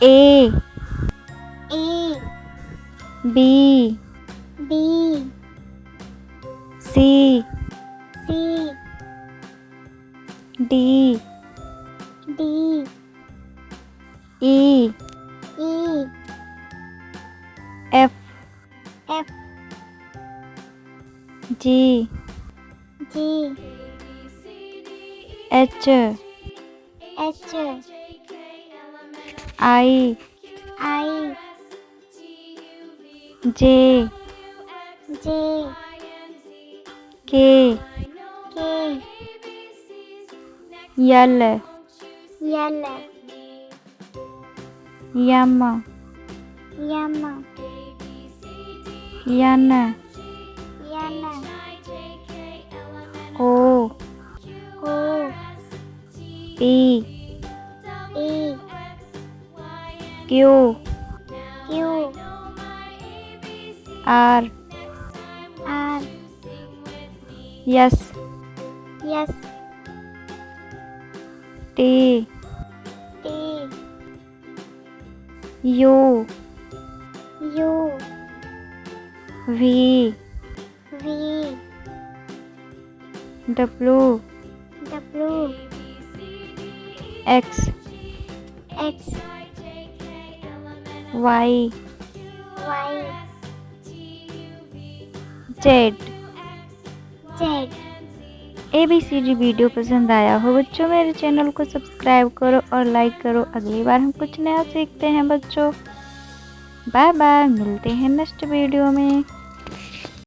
A A B B C C D D E E F F G G H H I I J J K K L L M M N N O O P E Q Q R R S S T T U U V V W W X X Y Y Z। Z। ABCD video पसंद आया हो बच्चों, मेरे channel को subscribe करो और like करो। अगली बार हम कुछ नया सीखते हैं बच्चों। बाय बाय, मिलते हैं नेक्स्ट वीडियो में।